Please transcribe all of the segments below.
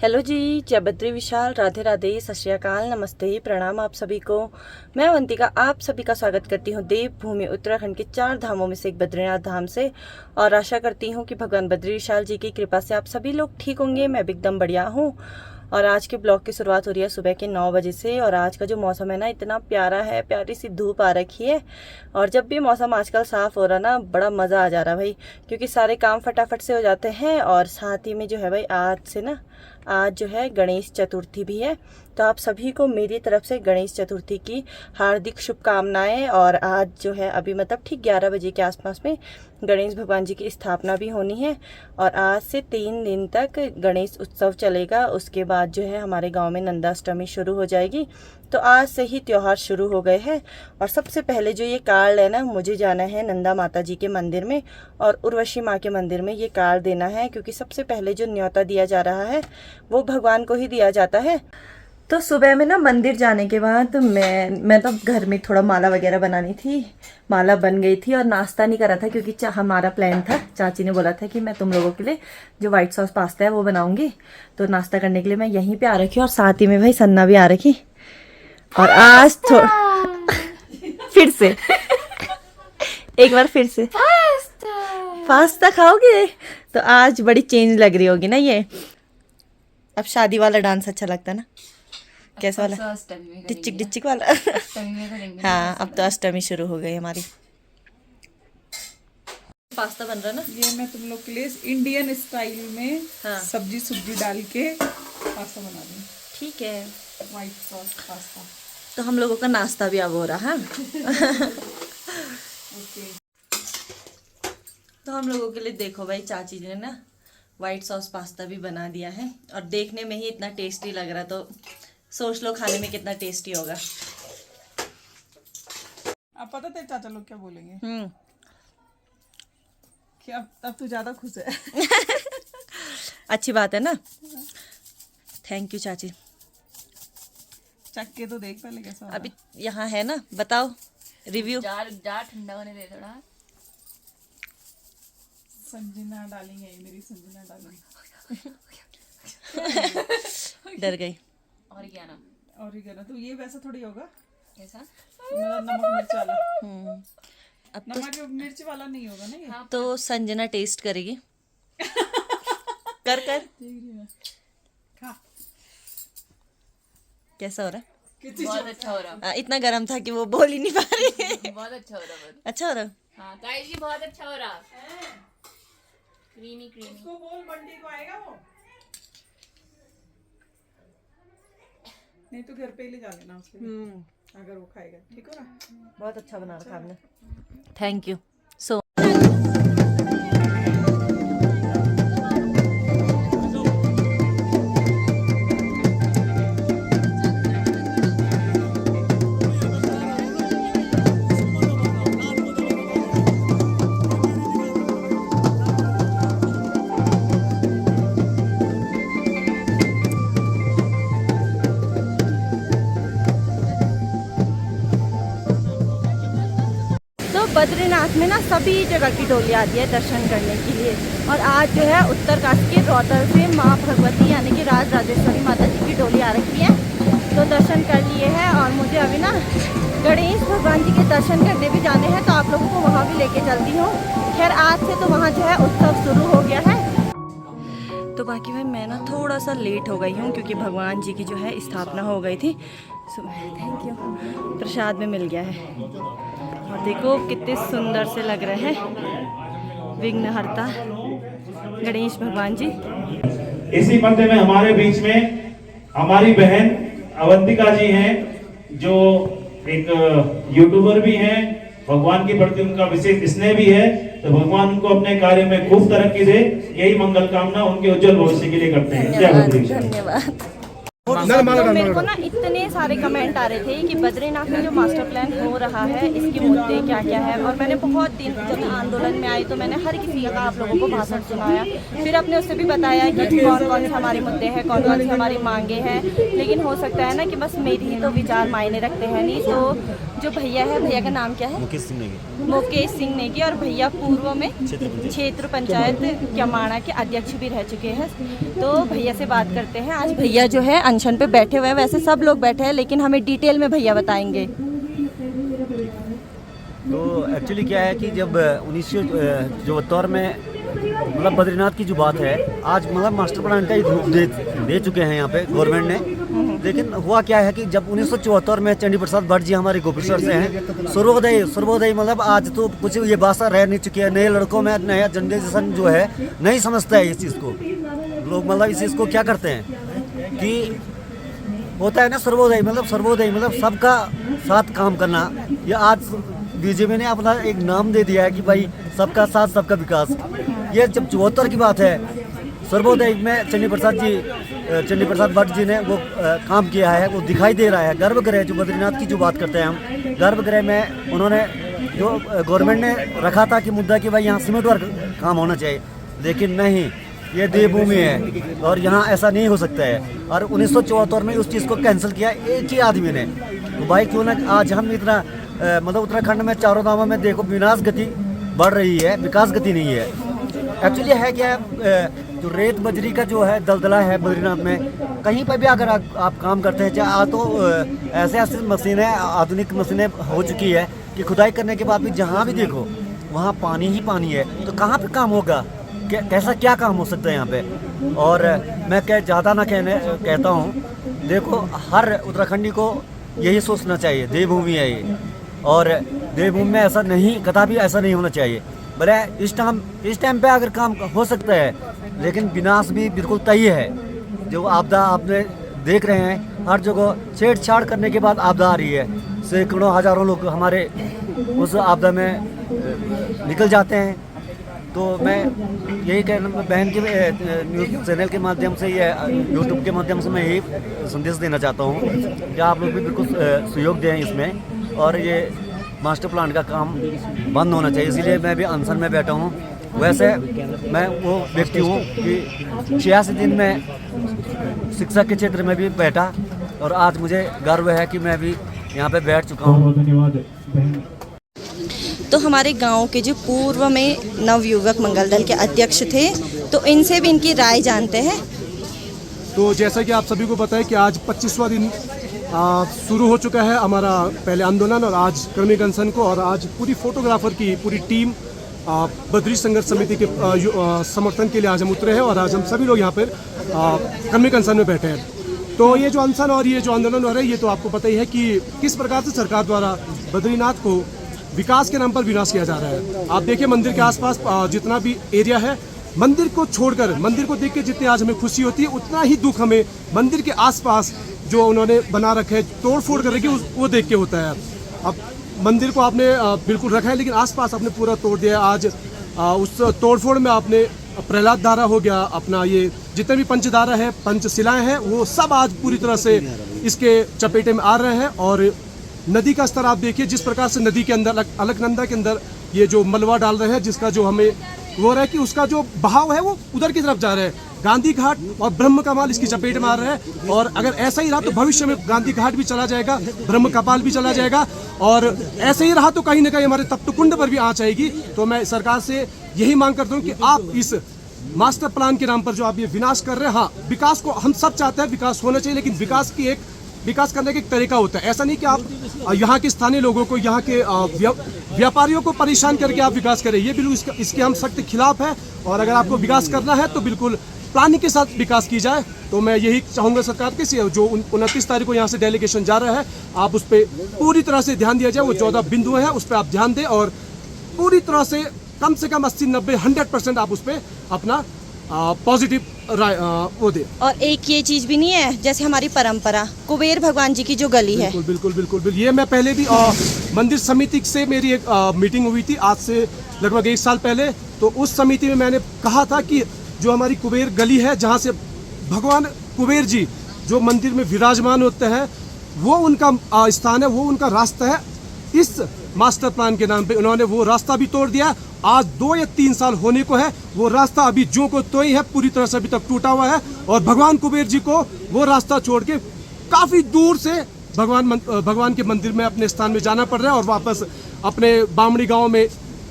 Hello जी, जय बद्री विशाल, राधे राधे, सत श्री अकाल, नमस्ते, प्रणाम आप सभी को। मैं अवंतिका आप सभी का स्वागत करती हूँ देवभूमि उत्तराखंड के 4 धामों में से एक बद्रीनाथ धाम से। और आशा करती हूँ कि भगवान बद्री विशाल जी की कृपा से आप सभी लोग ठीक होंगे। मैं भी एकदम बढ़िया हूँ। और आज के ब्लॉग की शुरुआत हो रही है सुबह के 9 बजे से। और आज का जो मौसम है ना, इतना प्यारा है, प्यारी सी धूप आ रखी है। और जब भी मौसम आजकल साफ हो रहा ना, बड़ा मज़ा आ जा रहा भाई, क्योंकि सारे काम फटाफट से हो जाते हैं। और साथ ही में जो है भाई, आज जो है गणेश चतुर्थी भी है। तो आप सभी को मेरी तरफ से गणेश चतुर्थी की हार्दिक शुभकामनाएं। और आज जो है अभी मतलब ठीक 11 बजे के आसपास में गणेश भगवान जी की स्थापना भी होनी है। और आज से 3 दिन तक गणेश उत्सव चलेगा। उसके बाद जो है हमारे गांव में नंदाष्टमी शुरू हो जाएगी। तो आज से ही त्योहार शुरू हो गए हैं। और सबसे पहले जो ये कार्ड है ना, मुझे जाना है नंदा माता जी के मंदिर में और उर्वशी माँ के मंदिर में ये कार्ड देना है, क्योंकि सबसे पहले जो न्योता दिया जा रहा है वो भगवान को ही दिया जाता है। तो सुबह में ना मंदिर जाने के बाद मैं तो घर में थोड़ा माला वगैरह बनानी थी। माला बन गई थी और नाश्ता नहीं करा था, क्योंकि हमारा प्लान था, चाची ने बोला था कि मैं तुम लोगों के लिए जो व्हाइट सॉस पास्ता है वो बनाऊंगी। तो नाश्ता करने के लिए मैं यहीं पे आ रखी और साथ ही में भाई सन्ना भी आ रखी। और आज फिर से एक बार फिर से पास्ता खाओगे तो आज बड़ी चेंज लग रही होगी ना ये। अब शादी वाला डांस अच्छा लगता है ना, कैसा वाला, डिचिक डिचिक वाला। हाँ, अब तो अष्टमी शुरू हो गई हमारी। पास्ता बन रहा ना, ये मैं तुम लोग के लिए इंडियन स्टाइल में हाँ, सब्जी डाल के पास्ता बना दूँ। ठीक है, व्हाइट सॉस पास्ता। तो हम लोगों का नाश्ता भी अब हो रहा है। ओके। तो हम लोगों के लिए देखो भाई, चाची जी ने ना व्हाइट सॉस पास्ता भी बना दिया है। और देखने में ही इतना टेस्टी लग रहा, तो सोच लो खाने में कितना टेस्टी होगा। अब पता तेरे चाचा लोग क्या बोलेंगे कि अब तू ज्यादा खुश है। अच्छी बात है ना। थैंक यू चाची। चख के तो देख पहले कैसा अभी यहाँ है ना, बताओ रिव्यू। जार ठंडा होने दे थोड़ा। संजना डालेंगे, मेरी संजना डालेंगे। डर गई। और क्या ना, और ये तो ये वैसा थोड़ी होगा, कैसा? मतलब नमक मिर्च वाला। अब तो, नमक मिर्च वाला नहीं होगा ना ये। हाँ, तो संजना टेस्ट करेगी। कर खा। कैसा हो रहा है? बहुत अच्छा हो रहा। इतना गर्म था कि वो बोल ही नहीं पा रही। बहुत अच्छा हो रहा बस। अच्छा हो रहा। हाँ गाइस जी, बहुत अच्छा हो रहा। Creamy creamy. उसको बोल बंटी को आएगा वो, नहीं तो घर पे ही ले जा लेना उसके लिए, अगर वो खाएगा। ठीक हो ना? बहुत अच्छा बना रखा आपने, थैंक यू सो। बद्रीनाथ में ना सभी जगह की डोली आती है दर्शन करने के लिए। और आज जो है उत्तरकाशी के रौतल से माँ भगवती यानी कि राज राजेश्वरी माता जी की डोली आ रखी है। तो दर्शन कर लिए हैं और मुझे अभी ना गणेश भगवान जी के दर्शन करने भी जाने हैं, तो आप लोगों को वहाँ भी लेके चलती हूँ। खैर आज से तो वहाँ जो है उत्सव शुरू हो गया है। तो बाकी भाई मैं ना थोड़ा सा लेट हो गई हूँ, क्योंकि भगवान जी की जो है स्थापना हो गई थी। थैंक यू, प्रसाद में मिल गया है। और देखो कितने सुंदर से लग रहे हैं विघ्नहर्ता गणेश भगवान जी। इसी मंदिर में हमारे बीच में हमारी बहन अवंतिका जी हैं, जो एक यूट्यूबर भी हैं। भगवान के प्रति उनका विशेष स्नेह भी है, तो भगवान उनको अपने कार्य में खूब तरक्की दे, यही मंगल कामना उनके उज्जवल भविष्य के लिए करते हैं। जय बद्री। धन्यवाद। तो मेरे को ना इतने सारे कमेंट आ रहे थे कि बद्रीनाथ में जो मास्टर प्लान हो रहा है इसके मुद्दे क्या क्या है, और मैंने बहुत दिन जब मैं आंदोलन में आई तो मैंने हर किसी का आप लोगों को भाषण सुनाया, फिर अपने उससे भी बताया कि कौन कौन से हमारे मुद्दे हैं, कौन कौन सी हमारी मांगे हैं। लेकिन हो सकता है ना कि बस मेरी ही तो विचार मायने रखते हैं नहीं। तो जो भैया है, भैया का नाम क्या है? मुकेश सिंह नेगी। और भैया पूर्व में क्षेत्र पंचायत क्यमाणा के अध्यक्ष भी रह चुके हैं। तो भैया से बात करते हैं। आज भैया जो है अनशन पे बैठे हुए हैं, वैसे सब लोग बैठे हैं लेकिन हमें डिटेल में भैया बताएंगे। तो एक्चुअली क्या है कि जब 1974 में मतलब बद्रीनाथ की जो बात है, आज मतलब मास्टर प्लान का ही रूप दे चुके हैं यहाँ पे गवर्नमेंट ने। लेकिन हुआ क्या है कि जब 1974 में चंडी प्रसाद भट्ट जी हमारे गोपेश्वर से हैं, सर्वोदय मतलब आज तो कुछ ये भाषा रह नहीं चुकी है। नए लड़कों में नया जनरेशन जो है नहीं समझता है इस चीज़ को। लोग मतलब इस चीज़ को क्या करते हैं कि होता है ना सर्वोदय मतलब सबका साथ काम करना। ये आज बीजेपी ने अपना एक नाम दे दिया है कि भाई सबका साथ सबका विकास। ये जब 74 की बात है, सर्वोदय में चंडी प्रसाद भट्ट जी ने वो काम किया है, वो दिखाई दे रहा है। गर्भगृह जो बद्रीनाथ की जो बात करते हैं हम, गर्भगृह में उन्होंने जो गवर्नमेंट ने रखा था कि मुद्दा कि भाई यहाँ सीमेंट वर्क काम होना चाहिए, लेकिन नहीं, ये देवभूमि है और यहाँ ऐसा नहीं हो सकता है। और 1974 में उस चीज़ को कैंसिल किया एक ही आदमी ने। तो भाई क्यों ना आज हम इतना मतलब उत्तराखंड में चारों धामों में देखो विनाश गति बढ़ रही है, विकास गति नहीं है। एक्चुअली है क्या, जो रेत बजरी का जो है दलदला है बद्रीनाथ में, कहीं पर भी अगर आप काम करते हैं, चाहे तो ऐसे मशीनें, आधुनिक मशीनें हो चुकी है कि खुदाई करने के बाद भी जहाँ भी देखो वहाँ पानी ही पानी है। तो कहाँ पे काम होगा, कैसा क्या काम हो सकता है यहाँ पे। और मैं ज़्यादा ना कहता हूँ, देखो हर उत्तराखंडी को यही सोचना चाहिए, देवभूमि है ये, और देवभूमि में ऐसा नहीं, कदापि ऐसा नहीं होना चाहिए। भले इस टाइम पे अगर काम हो सकता है, लेकिन विनाश भी बिल्कुल तय है। जो आपदा आपने देख रहे हैं, हर जगह छेड़छाड़ करने के बाद आपदा आ रही है। सैकड़ों हजारों लोग हमारे उस आपदा में निकल जाते हैं। तो मैं यही कहना, बहन के न्यूज़ चैनल के माध्यम से, या यूट्यूब के माध्यम से मैं यही संदेश देना चाहता हूँ कि आप लोग भी बिल्कुल सहयोग दें इसमें, और ये मास्टर प्लान का काम बंद होना चाहिए। इसीलिए मैं भी अनशन में बैठा हूँ। वैसे मैं वो व्यक्ति हूँ कि 86 दिन में शिक्षा के क्षेत्र में भी बैठा, और आज मुझे गर्व है कि मैं भी यहाँ पे बैठ चुका हूँ। धन्यवाद। तो हमारे गांव के जो पूर्व में नवयुवक मंगल दल के अध्यक्ष थे, तो इनसे भी इनकी राय जानते हैं। तो जैसा कि आप सभी को पता है कि आज 25वां दिन शुरू हो चुका है हमारा पहले आंदोलन, और आज कर्मी अनशन को, और आज पूरी फोटोग्राफर की पूरी टीम बद्री संघर्ष समिति के समर्थन के लिए आज हम उतरे हैं, और आज हम सभी लोग यहाँ पर कर्मी अनशन में बैठे हैं। तो ये जो अनशन और ये जो आंदोलन हो रहा है, ये तो आपको पता ही है कि किस प्रकार से सरकार द्वारा बद्रीनाथ को विकास के नाम पर विनाश किया जा रहा है। आप देखिए मंदिर के आसपास जितना भी एरिया है, मंदिर को छोड़कर, मंदिर को देख के जितनी आज हमें खुशी होती है, उतना ही दुख हमें मंदिर के आसपास जो उन्होंने बना रखे, तोड़ फोड़ कर रखी, वो देख के होता है। अब मंदिर को आपने बिल्कुल रखा है, लेकिन आसपास आपने पूरा तोड़ दिया। आज उस तोड़फोड़ में आपने प्रहलाद धारा हो गया, अपना ये जितने भी पंचधारा है, पंचशिलाएं हैं, वो सब आज पूरी तरह से इसके चपेटे में आ रहे हैं। और नदी का स्तर आप देखिए, जिस प्रकार से नदी के अंदर, अलकनंदा के अंदर ये जो मलबा डाल रहे हैं, जिसका जो हमें वो रहा है कि उसका जो बहाव है वो उधर की तरफ जा रहा है। गांधी घाट और ब्रह्म कपाल इसकी चपेट में आ रहा है, और अगर ऐसा ही रहा तो भविष्य में गांधी घाट भी चला जाएगा, ब्रह्म कपाल भी चला जाएगा, और ऐसे ही रहा तो कहीं ना कहीं हमारे तप्तकुंड पर भी आँच आएगी। तो मैं सरकार से यही मांग करता हूँ कि आप इस मास्टर प्लान के नाम पर जो आप ये विनाश कर रहे हैं, हाँ विकास को हम सब चाहते हैं, विकास होना चाहिए, लेकिन विकास करने का एक तरीका होता है। ऐसा नहीं कि आप यहाँ के स्थानीय लोगों को, यहाँ के व्यापारियों को परेशान करके आप विकास करें, ये बिल्कुल इसके हम सख्त खिलाफ है। और अगर आपको विकास करना है तो बिल्कुल प्लानिंग के साथ विकास की जाए। तो मैं यही चाहूँगा सरकार के से, जो 29 तारीख को यहाँ से डेलीगेशन जा रहा है, आप उस पर पूरी तरह से ध्यान दिया जाए। वो 14 बिंदु हैं, उस पर आप ध्यान दें, और पूरी तरह से कम 80, 90, 100% आप उस पर अपना पॉजिटिव राय वो दे। और एक ये चीज भी नहीं है, जैसे हमारी परंपरा कुबेर भगवान जी की जो गली है, बिल्कुल ये मैं पहले भी मंदिर समिति से मेरी एक मीटिंग हुई थी आज से लगभग 1 साल पहले। तो उस समिति में मैंने कहा था कि जो हमारी कुबेर गली है, जहाँ से भगवान कुबेर जी जो मंदिर में विराजमान होते हैं, वो उनका स्थान है, वो उनका रास्ता है। इस मास्टर प्लान के नाम पे उन्होंने वो रास्ता भी तोड़ दिया। आज 2 या 3 साल होने को है, वो रास्ता अभी जो को तो ही है, पूरी तरह से अभी तक टूटा हुआ है। और भगवान कुबेर जी को वो रास्ता छोड़ के काफ़ी दूर से भगवान के मंदिर में अपने स्थान में जाना पड़ रहा है और वापस अपने बामड़ी गांव में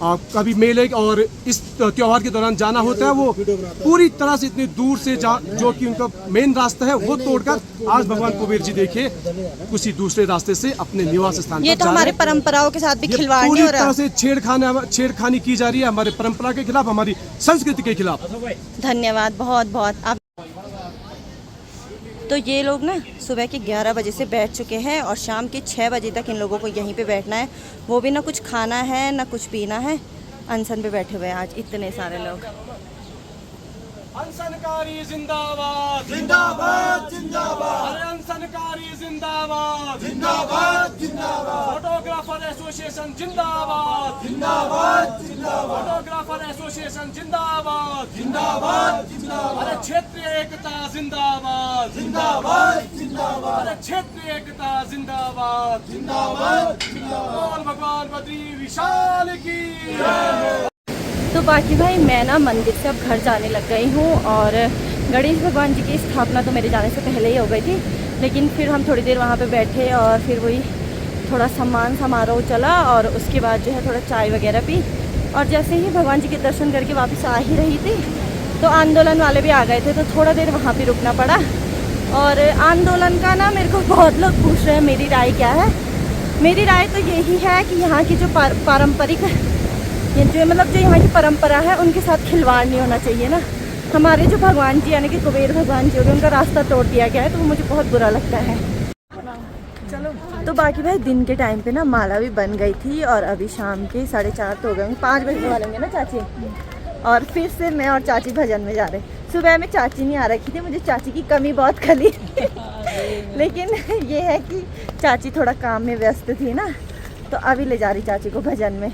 कभी मेले और इस त्योहार के दौरान जाना होता है। वो पूरी तरह से इतनी दूर से जो कि उनका मेन रास्ता है वो तोड़कर आज भगवान कुबेर जी देखिए किसी दूसरे रास्ते से अपने निवास स्थान ये पर तो जा हमारे रहे हैं। परंपराओं के साथ भी ये खिलवाड़ नहीं पूरी हो रहा। तरह से छेड़खानी की जा रही है हमारे परंपरा के खिलाफ, हमारी संस्कृति के खिलाफ। धन्यवाद बहुत बहुत। आप तो ये लोग ना सुबह के 11 बजे से बैठ चुके हैं और शाम के 6 बजे तक इन लोगों को यहीं पे बैठना है। वो भी ना कुछ खाना है ना कुछ पीना है, अनशन पे बैठे हुए हैं आज इतने सारे लोग। अनशनकारी जिंदाबाद जिंदाबाद जिंदाबाद, अरे अनशनकारी जिंदाबाद जिंदाबाद जिंदाबाद, फोटोग्राफर एसोसिएशन जिंदाबाद जिंदाबाद जिंदाबाद, फोटोग्राफर एसोसिएशन जिंदाबाद जिंदाबाद जिंदाबाद, अरे क्षेत्रीय एकता जिंदाबाद जिंदाबाद जिंदाबाद, अरे क्षेत्रीय एकता जिंदाबाद जिंदाबाद जिंदाबाद, भगवान बद्री विशाल की। तो बाकी भाई मैं ना मंदिर से अब घर जाने लग गई हूँ और गणेश भगवान जी की स्थापना तो मेरे जाने से पहले ही हो गई थी, लेकिन फिर हम थोड़ी देर वहाँ पे बैठे और फिर वही थोड़ा सम्मान समारोह चला और उसके बाद जो है थोड़ा चाय वगैरह पी। और जैसे ही भगवान जी के दर्शन करके वापस आ ही रही थी तो आंदोलन वाले भी आ गए थे, तो थोड़ा देर वहाँ पर रुकना पड़ा। और आंदोलन का ना मेरे को बहुत लोग पूछ रहे हैं मेरी राय क्या है। मेरी राय तो यही है कि यहाँ की जो पारंपरिक ये जो मतलब जो यहाँ की परंपरा है उनके साथ खिलवाड़ नहीं होना चाहिए ना। हमारे जो भगवान जी यानी कि कुबेर भगवान जी हो गए, उनका रास्ता तोड़ दिया गया है, तो वो मुझे बहुत बुरा लगता है। चलो तो बाकी भाई दिन के टाइम पे ना माला भी बन गई थी और अभी शाम के 4:30 तो हो गए, 5 बजने वाले होंगे ना चाची। और फिर से मैं और चाची भजन में जा रहे। सुबह में चाची नहीं आ रखी थी, मुझे चाची की कमी बहुत खली लेकिन ये है कि चाची थोड़ा काम में व्यस्त थी ना, तो अभी ले जा रही चाची को भजन में।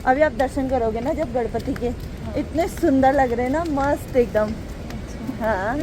अभी आप दर्शन करोगे ना जब गणपति के, इतने सुंदर लग रहे हैं ना, मस्त एकदम। हाँ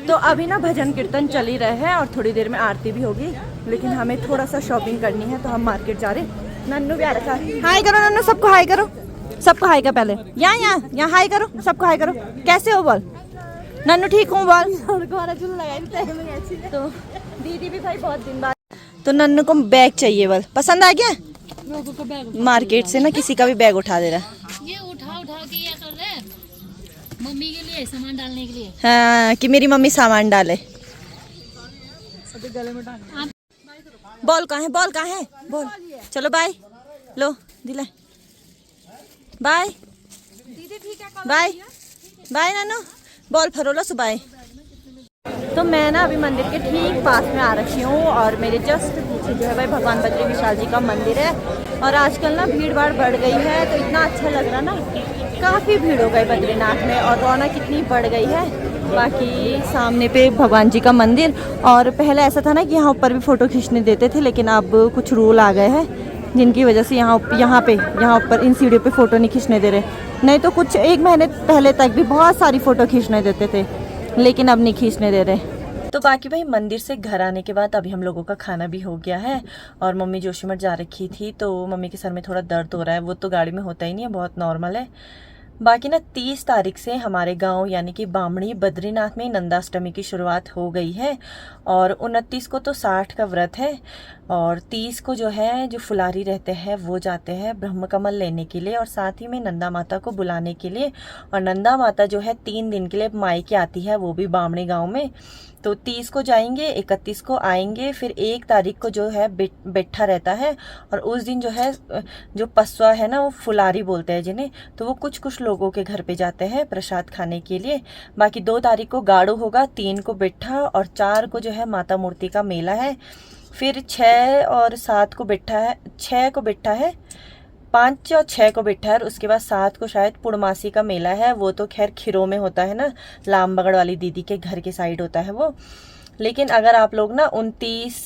तो अभी ना भजन कीर्तन चल ही रहे हैं और थोड़ी देर में आरती भी होगी, लेकिन हमें थोड़ा सा शॉपिंग करनी है तो हम मार्केट जा रहे हैं। नन्नू भी आ रखा है। हाय करो नन्नू, सबको हाय करो, सबको हाय कर पहले। यहाँ हाय करो, सबको हाय करो। कैसे हो बोल नन्नू? ठीक हूँ बोल। तो दीदी भी भाई बहुत दिन बाद। तो नन्नू को बैग चाहिए बोल, पसंद आ गया? मार्केट से ना किसी का भी बैग उठा दे रहा है। ये उठा के ये कर रहे हैं मम्मी के लिए सामान डालने के लिए। हाँ कि मेरी मम्मी सामान डाले। बॉल कहाँ है? बॉल कहाँ है? बॉल चलो बाय लो दिला बाय बाय बाय नानू बॉल फरोलो सुबाय। तो मैं ना अभी मंदिर के ठीक पास में आ रखी हूँ और मेरे जस्ट पीछे जो है भाई भगवान बद्री विशाल जी का मंदिर है। और आजकल ना भीड़ भाड़ बढ़ गई है तो इतना अच्छा लग रहा ना, काफ़ी भीड़ हो गई बद्रीनाथ में और रौनक इतनी बढ़ गई है। बाकी सामने पे भगवान जी का मंदिर, और पहले ऐसा था ना कि यहाँ ऊपर भी फ़ोटो खींचने देते थे, लेकिन अब कुछ रूल आ गए हैं जिनकी वजह से यहाँ ऊपर इन सीढ़ियों पे फ़ोटो नहीं खींचने दे रहे। नहीं तो कुछ 1 महीने पहले तक भी बहुत सारी फ़ोटो खींचने देते थे, लेकिन अब नहीं खींचने दे रहे। तो बाकी भाई मंदिर से घर आने के बाद अभी हम लोगों का खाना भी हो गया है और मम्मी जोशीमठ जा रखी थी तो मम्मी के सर में थोड़ा दर्द हो रहा है। वो तो गाड़ी में होता ही नहीं है, बहुत नॉर्मल है। बाकी ना 30 तारीख से हमारे गांव यानी कि बामणी बद्रीनाथ में नंदाष्टमी की शुरुआत हो गई है और 29 को तो 60 का व्रत है और 30 को जो है जो फुलारी रहते हैं वो जाते हैं ब्रह्म कमल लेने के लिए और साथ ही में नंदा माता को बुलाने के लिए। और नंदा माता जो है 3 दिन के लिए मायके आती है, वो भी बामणी गांव में। तो 30 को जाएंगे, 31 को आएंगे, फिर 1 तारीख को जो है बैठा रहता है और उस दिन जो है जो पसवा है ना वो फुलारी बोलते हैं जिन्हें, तो वो कुछ लोगों के घर पे जाते हैं प्रसाद खाने के लिए। बाकी 2 तारीख को गाड़ू होगा, 3 को बैठा और 4 को जो है माता मूर्ति का मेला है। फिर 6 और 7 को बैठा है, 6 को बैठा है, 5 और 6 को बैठा है और उसके बाद 7 को शायद पूर्णमासी का मेला है। वो तो खैर खीरों में होता है ना, लामबगड़ वाली दीदी के घर के साइड होता है वो। लेकिन अगर आप लोग ना 30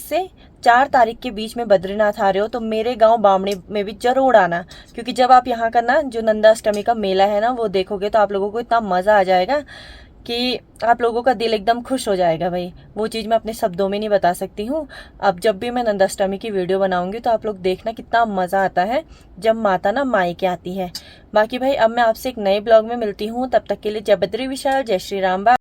से 4 तारीख के बीच में बद्रीनाथ आ रहे हो तो मेरे गांव बामणी में भी जरूर आना, क्योंकि जब आप यहाँ का ना जो नंदाष्टमी का मेला है ना वो देखोगे तो आप लोगों को इतना मज़ा आ जाएगा कि आप लोगों का दिल एकदम खुश हो जाएगा भाई। वो चीज़ मैं अपने शब्दों में नहीं बता सकती हूँ। अब जब भी मैं नंदाष्टमी की वीडियो बनाऊंगी तो आप लोग देखना कितना मज़ा आता है जब माता ना मायके आती है। बाकी भाई अब मैं आपसे एक नए ब्लॉग में मिलती हूँ, तब तक के लिए जय बद्री विशाल, जय श्री राम।